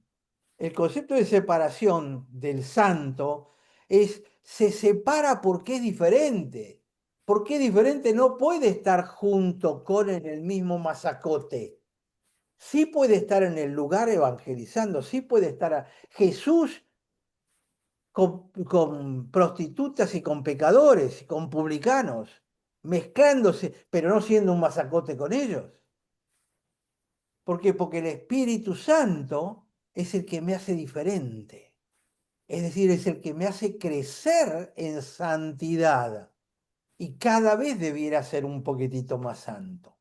[SPEAKER 1] El concepto de separación del santo es, se separa porque es diferente. Porque es diferente, no puede estar junto con en el mismo masacote. Sí puede estar en el lugar evangelizando, sí puede estar Jesús con prostitutas y con pecadores y con publicanos, mezclándose, pero no siendo un masacote con ellos. ¿Por qué? Porque el Espíritu Santo es el que me hace diferente. Es decir, es el que me hace crecer en santidad. Y cada vez debiera ser un poquitito más santo.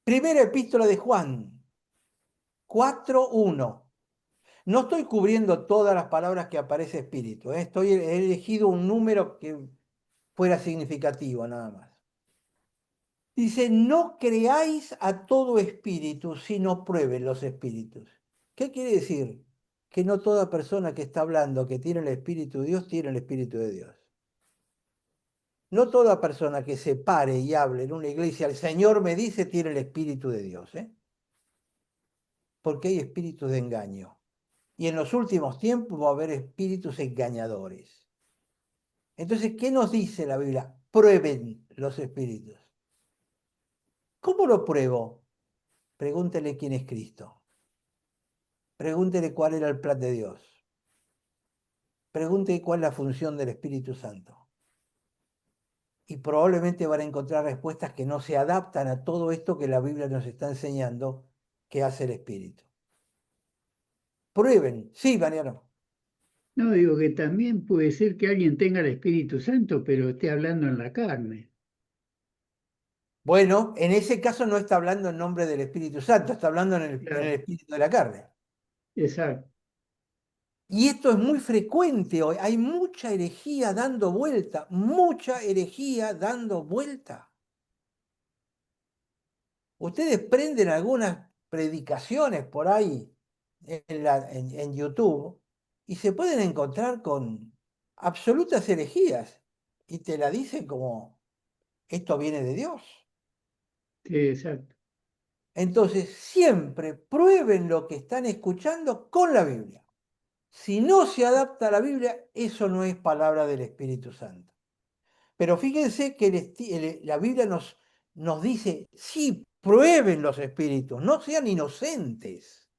[SPEAKER 1] Primera epístola de Juan, 4:1. No estoy cubriendo todas las palabras que aparece espíritu, ¿eh? He elegido un número que fuera significativo nada más. Dice, no creáis a todo espíritu, sino prueben los espíritus. ¿Qué quiere decir? Que no toda persona que está hablando que tiene el Espíritu de Dios tiene el Espíritu de Dios. No toda persona que se pare y hable en una iglesia, el Señor me dice, tiene el Espíritu de Dios, ¿eh? Porque hay espíritus de engaño. Y en los últimos tiempos va a haber espíritus engañadores. Entonces, ¿qué nos dice la Biblia? Prueben los espíritus. ¿Cómo lo pruebo? Pregúntele quién es Cristo. Pregúntele cuál era el plan de Dios. Pregúntele cuál es la función del Espíritu Santo. Y probablemente van a encontrar respuestas que no se adaptan a todo esto que la Biblia nos está enseñando que hace el Espíritu. Prueben. Sí, Mariano.
[SPEAKER 2] No, digo que también puede ser que alguien tenga el Espíritu Santo, pero esté hablando en la carne.
[SPEAKER 1] Bueno, en ese caso no está hablando en nombre del Espíritu Santo, está hablando en el
[SPEAKER 2] Claro,
[SPEAKER 1] espíritu de la carne.
[SPEAKER 2] exacto.
[SPEAKER 1] Y esto es muy frecuente hoy. Hay mucha herejía dando vuelta, mucha herejía dando vuelta. Ustedes prenden algunas predicaciones por ahí en YouTube y se pueden encontrar con absolutas herejías y te la dicen como, esto viene de Dios.
[SPEAKER 2] Sí, exacto.
[SPEAKER 1] Entonces, siempre prueben lo que están escuchando con la Biblia. Si no se adapta a la Biblia, eso no es palabra del Espíritu Santo. Pero fíjense que la Biblia nos dice, sí, prueben los espíritus, no sean inocentes.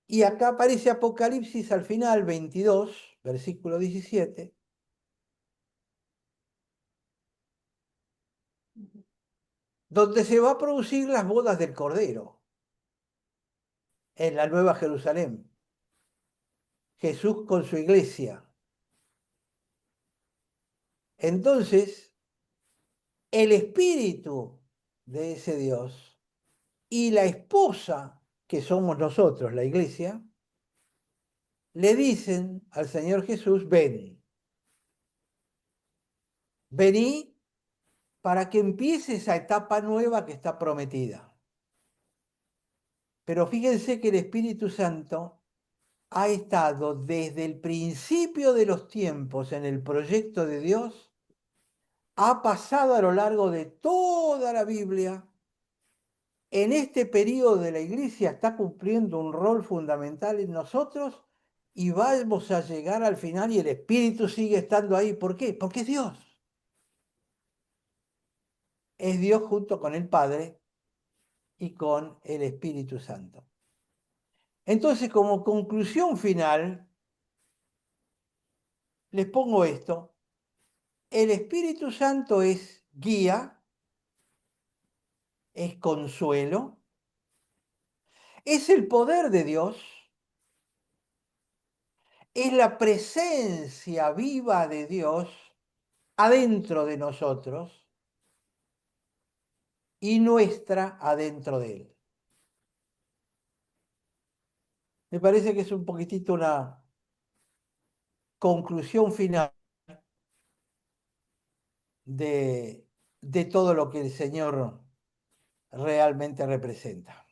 [SPEAKER 1] Y acá aparece Apocalipsis al final, 22, versículo 17, donde se va a producir las bodas del Cordero en la Nueva Jerusalén. Jesús con su iglesia. Entonces, el espíritu de ese Dios y la esposa, que somos nosotros, la iglesia, le dicen al Señor Jesús, ven, vení para que empiece esa etapa nueva que está prometida. Pero fíjense que el Espíritu Santo ha estado desde el principio de los tiempos en el proyecto de Dios, ha pasado a lo largo de toda la Biblia. En este periodo de la iglesia está cumpliendo un rol fundamental en nosotros y vamos a llegar al final y el Espíritu sigue estando ahí. ¿Por qué? Porque es Dios. Es Dios junto con el Padre y con el Espíritu Santo. Entonces, como conclusión final, les pongo esto. El Espíritu Santo es guía, es consuelo, es el poder de Dios, es la presencia viva de Dios adentro de nosotros y nuestra adentro de Él. Me parece que es un poquitito una conclusión final de, de todo lo que el Señor realmente representa.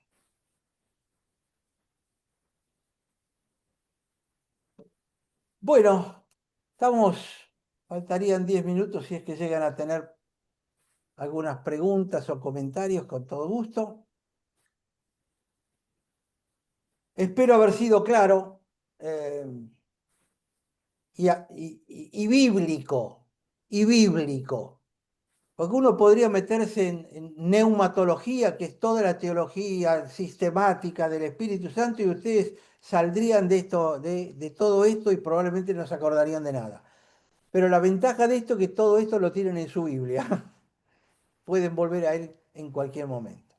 [SPEAKER 1] Bueno, faltarían 10 minutos si es que llegan a tener algunas preguntas o comentarios, con todo gusto. Espero haber sido claro eh, y bíblico, y bíblico. Porque uno podría meterse en neumatología, que es toda la teología sistemática del Espíritu Santo, y ustedes saldrían de esto, de todo esto y probablemente no se acordarían de nada. Pero la ventaja de esto es que todo esto lo tienen en su Biblia. Pueden volver a él en cualquier momento.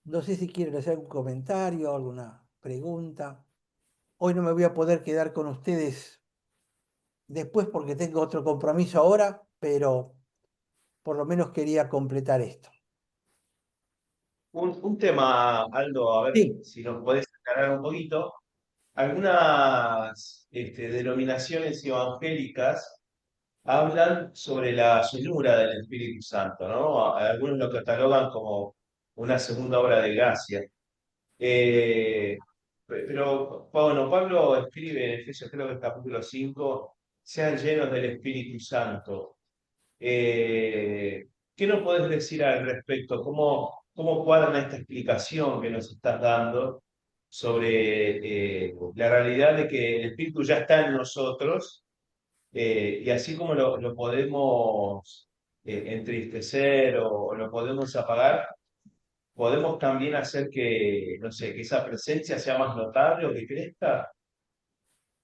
[SPEAKER 1] No sé si quieren hacer algún comentario, alguna pregunta. Hoy no me voy a poder quedar con ustedes después porque tengo otro compromiso ahora, pero por lo menos quería completar esto.
[SPEAKER 3] Un tema, Aldo, a ver
[SPEAKER 1] Sí,
[SPEAKER 3] si nos podés aclarar un poquito. Algunas denominaciones evangélicas hablan sobre la llenura del Espíritu Santo, ¿no? Algunos lo catalogan como una segunda obra de gracia. Pero bueno, Pablo escribe en Efesios, creo que el capítulo 5 sean llenos del Espíritu Santo. Eh, ¿Qué nos podés decir al respecto? ¿Cómo cuadra esta explicación que nos estás dando sobre la realidad de que el Espíritu ya está en nosotros y así como lo podemos entristecer o lo podemos apagar, podemos también hacer que, no sé, que esa presencia sea más notable o que crezca?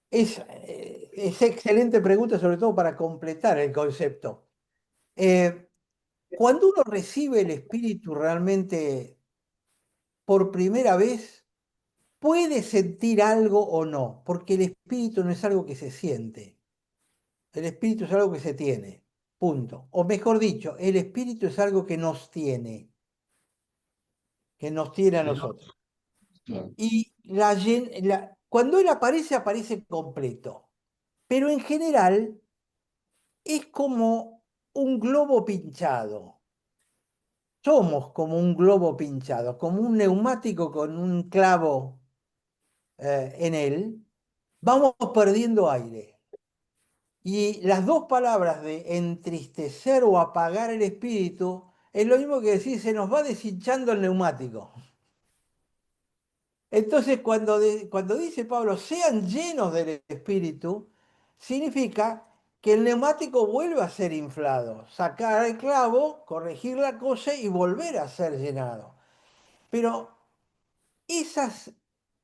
[SPEAKER 1] es excelente pregunta, sobre todo para completar el concepto. Eh, Cuando uno recibe el Espíritu realmente por primera vez, puede sentir algo o no, porque el Espíritu no es algo que se siente, el Espíritu es algo que se tiene, punto. O mejor dicho, el Espíritu es algo que nos tiene a nosotros. Y cuando Él aparece, aparece completo, pero en general es como un globo pinchado. Somos como un globo pinchado, como un neumático con un clavo en él, vamos perdiendo aire. Y las dos palabras de entristecer o apagar el espíritu es lo mismo que decir se nos va deshinchando el neumático. Entonces, cuando dice Pablo, sean llenos del espíritu, significa que el neumático vuelve a ser inflado, sacar el clavo, corregir la cosa y volver a ser llenado. Pero esas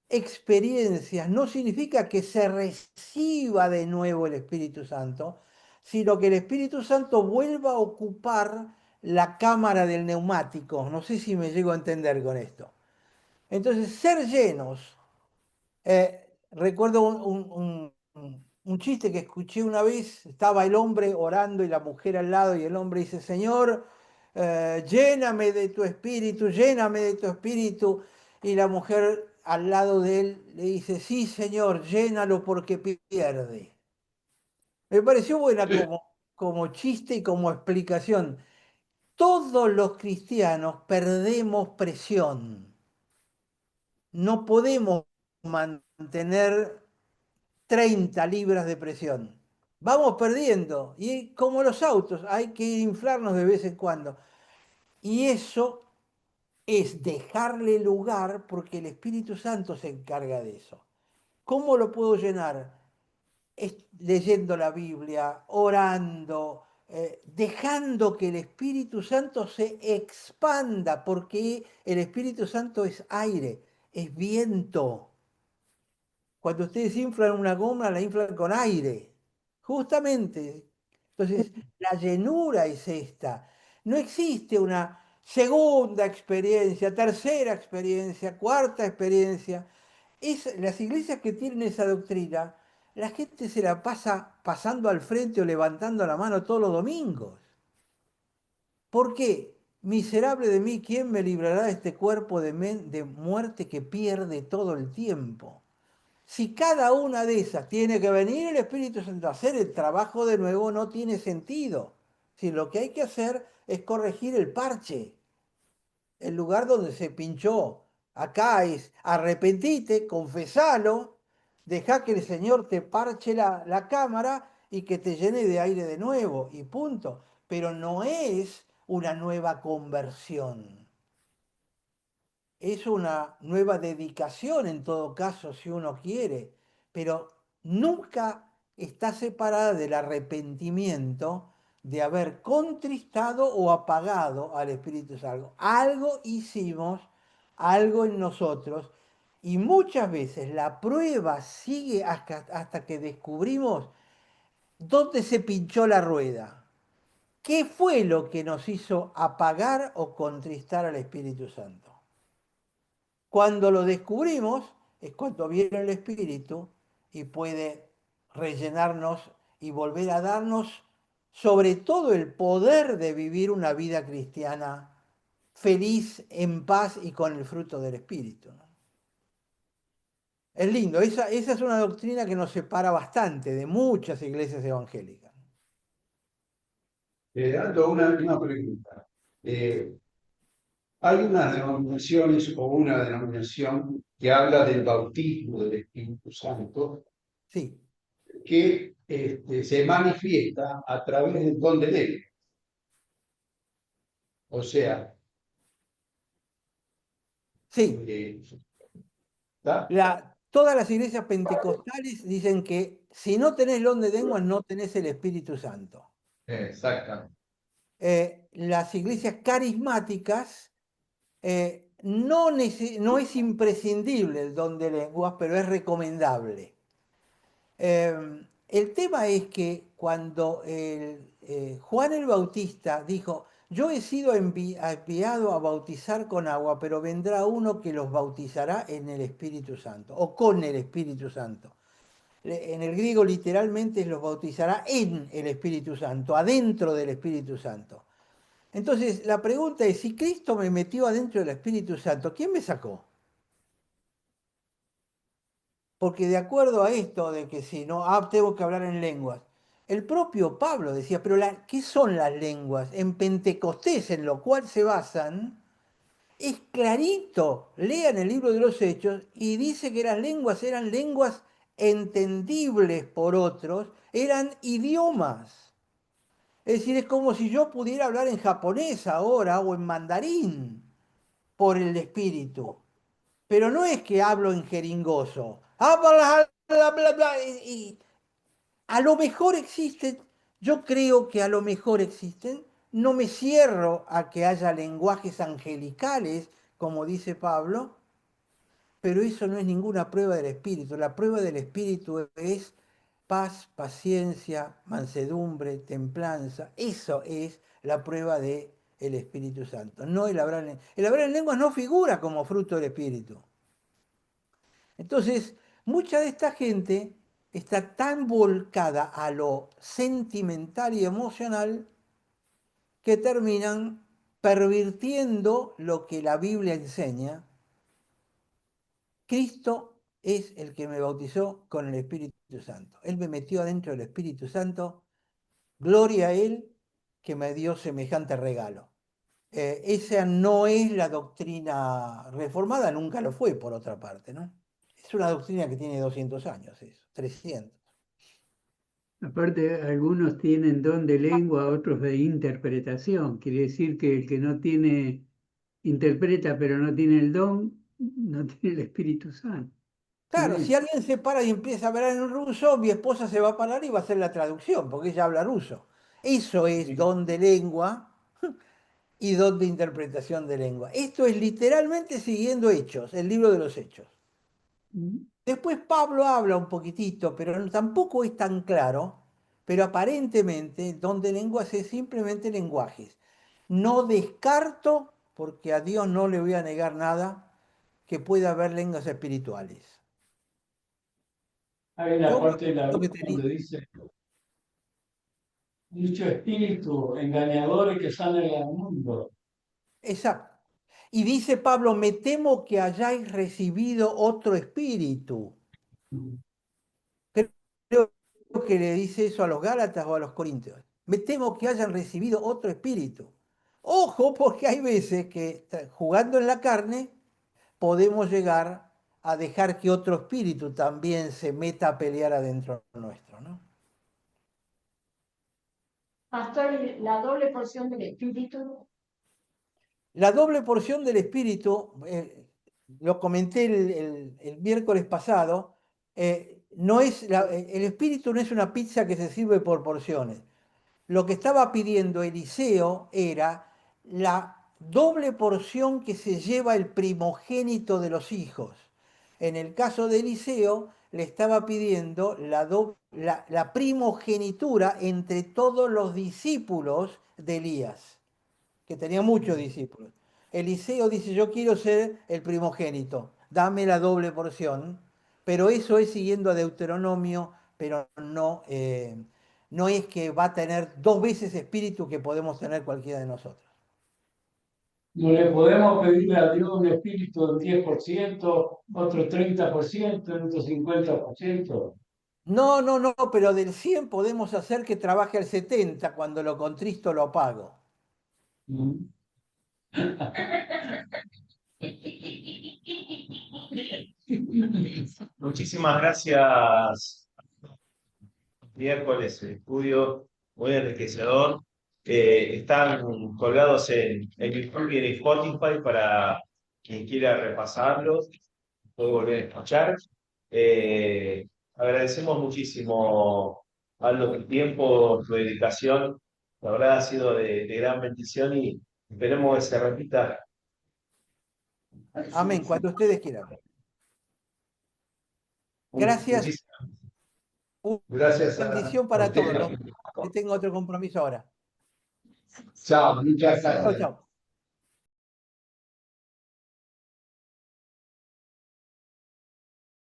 [SPEAKER 1] experiencias no significa que se reciba de nuevo el Espíritu Santo, sino que el Espíritu Santo vuelva a ocupar la cámara del neumático. No sé si me llego a entender con esto. Entonces, ser llenos. Recuerdo un chiste que escuché una vez, estaba el hombre orando y la mujer al lado y el hombre dice, Señor, lléname de tu espíritu, lléname de tu espíritu. Y la mujer al lado de él le dice, sí, Señor, llénalo porque pierde. Me pareció buena como chiste y como explicación. Todos los cristianos perdemos presión. No podemos mantener 30 libras de presión. Vamos perdiendo. Y como los autos, hay que inflarnos de vez en cuando. Y eso es dejarle lugar porque el Espíritu Santo se encarga de eso. ¿Cómo lo puedo llenar? Leyendo la Biblia, orando, dejando que el Espíritu Santo se expanda, porque el Espíritu Santo es aire, es viento. Cuando ustedes inflan una goma, la inflan con aire. Justamente. Entonces, la llenura es esta. No existe una segunda experiencia, tercera experiencia, cuarta experiencia. Las iglesias que tienen esa doctrina, la gente se la pasa pasando al frente o levantando la mano todos los domingos. ¿Por qué? miserable de mí, ¿quién me librará de este cuerpo de muerte que pierde todo el tiempo? Si cada una de esas tiene que venir el Espíritu Santo a hacer el trabajo de nuevo, no tiene sentido. Si lo que hay que hacer es corregir el parche, el lugar donde se pinchó. Acá es arrepentite, confesalo, deja que el Señor te parche la cámara y que te llene de aire de nuevo, y punto. Pero no es una nueva conversión. Es una nueva dedicación en todo caso, si uno quiere, pero nunca está separada del arrepentimiento de haber contristado o apagado al Espíritu Santo. Algo hicimos, algo en nosotros, y muchas veces la prueba sigue hasta que descubrimos dónde se pinchó la rueda. ¿Qué fue lo que nos hizo apagar o contristar al Espíritu Santo? Cuando lo descubrimos es cuando viene el Espíritu y puede rellenarnos y volver a darnos sobre todo el poder de vivir una vida cristiana feliz, en paz y con el fruto del Espíritu, ¿no? Es lindo, esa es una doctrina que nos separa bastante de muchas iglesias evangélicas.
[SPEAKER 4] Aldo, una pregunta. Hay unas denominaciones o una denominación que habla del bautismo del Espíritu Santo
[SPEAKER 1] Sí,
[SPEAKER 4] que se manifiesta a través del don de ley. O sea,
[SPEAKER 1] sí.
[SPEAKER 4] ¿está?
[SPEAKER 1] Todas las iglesias pentecostales dicen que si no tenés el don de lenguas, no tenés el Espíritu Santo.
[SPEAKER 4] Exactamente.
[SPEAKER 1] Las iglesias carismáticas no es imprescindible el don de lenguas, pero es recomendable. El tema es que cuando Juan el Bautista dijo, yo he sido enviado a bautizar con agua, pero vendrá uno que los bautizará en el Espíritu Santo, o con el Espíritu Santo. En el griego literalmente los bautizará en el Espíritu Santo, adentro del Espíritu Santo. Entonces, la pregunta es, si Cristo me metió adentro del Espíritu Santo, ¿quién me sacó? Porque de acuerdo a esto de que si no, tengo que hablar en lenguas, el propio Pablo decía, pero ¿qué son las lenguas? En Pentecostés, en lo cual se basan, es clarito. Lean el libro de los Hechos y dice que las lenguas eran lenguas entendibles por otros, eran idiomas. Es decir, es como si yo pudiera hablar en japonés ahora o en mandarín por el espíritu. Pero no es que hablo en jeringoso. Y a lo mejor existen, yo creo que a lo mejor existen, no me cierro a que haya lenguajes angelicales, como dice Pablo, pero eso no es ninguna prueba del Espíritu. La prueba del Espíritu es paz, paciencia, mansedumbre, templanza. Eso es la prueba del Espíritu Santo. No el hablar en lenguas. El hablar en lenguas no figura como fruto del Espíritu. Entonces, mucha de esta gente está tan volcada a lo sentimental y emocional que terminan pervirtiendo lo que la Biblia enseña. Cristo es el que me bautizó con el Espíritu Santo. Él me metió adentro del Espíritu Santo. Gloria a Él que me dio semejante regalo. Esa no es la doctrina reformada, nunca lo fue por otra parte, ¿no? Es una doctrina que tiene 200 años, eso, 300.
[SPEAKER 2] Aparte, algunos tienen don de lengua, otros de interpretación. Quiere decir que el que no tiene, interpreta pero no tiene el don, no tiene el Espíritu Santo.
[SPEAKER 1] Claro, si
[SPEAKER 2] Tremendo.
[SPEAKER 1] alguien se para y empieza a hablar en ruso, mi esposa se va a parar y va a hacer la traducción, porque ella habla ruso. Eso es don de lengua y don de interpretación de lengua. Esto es literalmente siguiendo Hechos, el libro de los Hechos. Después Pablo habla un poquitito, pero tampoco es tan claro, pero aparentemente don de lenguas es simplemente lenguajes. No descarto, porque a Dios no le voy a negar nada, que pueda haber lenguas espirituales.
[SPEAKER 5] Hay una
[SPEAKER 1] Yo me
[SPEAKER 5] parte de la
[SPEAKER 1] acuerdo que
[SPEAKER 5] Biblia
[SPEAKER 1] tenía...
[SPEAKER 5] donde dice, dicho espíritu engañadores que salen al mundo.
[SPEAKER 1] Exacto. Y dice Pablo, me temo que hayáis recibido otro espíritu. Creo que le dice eso a los Gálatas o a los Corintios. Me temo que hayan recibido otro espíritu. Ojo, porque hay veces que jugando en la carne podemos llegar a dejar que otro espíritu también se meta a pelear adentro nuestro, ¿no?
[SPEAKER 5] Pastor, la doble porción del espíritu.
[SPEAKER 1] La doble porción del espíritu, lo comenté el miércoles pasado, no es el espíritu no es una pizza que se sirve por porciones. Lo que estaba pidiendo Eliseo era la doble porción que se lleva el primogénito de los hijos. En el caso de Eliseo, le estaba pidiendo la primogenitura entre todos los discípulos de Elías, que tenía muchos discípulos. Eliseo dice, yo quiero ser el primogénito, dame la doble porción, pero eso es siguiendo a Deuteronomio, pero no es que va a tener dos veces espíritu que podemos tener cualquiera de nosotros.
[SPEAKER 6] No le podemos pedirle a Dios un espíritu del 10%, otro 30%, otro 50%.
[SPEAKER 1] No, no, no, pero del 100 podemos hacer que trabaje al 70 cuando lo contristo lo apago.
[SPEAKER 6] Mm.
[SPEAKER 3] Muchísimas gracias, miércoles, el estudio muy enriquecedor. Están colgados en YouTube y en Spotify para quien quiera repasarlos, puede volver a escuchar. Agradecemos muchísimo, Aldo, tu tiempo, tu dedicación. La verdad ha sido de gran bendición y esperemos que se repita.
[SPEAKER 1] Amén, cuando ustedes quieran. Gracias.
[SPEAKER 4] Gracias
[SPEAKER 1] Bendición
[SPEAKER 4] a
[SPEAKER 1] para todos,
[SPEAKER 4] ustedes.
[SPEAKER 1] ¿no? Que tengo otro compromiso ahora.
[SPEAKER 4] Chao, muchas
[SPEAKER 1] Chau,
[SPEAKER 4] gracias.
[SPEAKER 1] chau.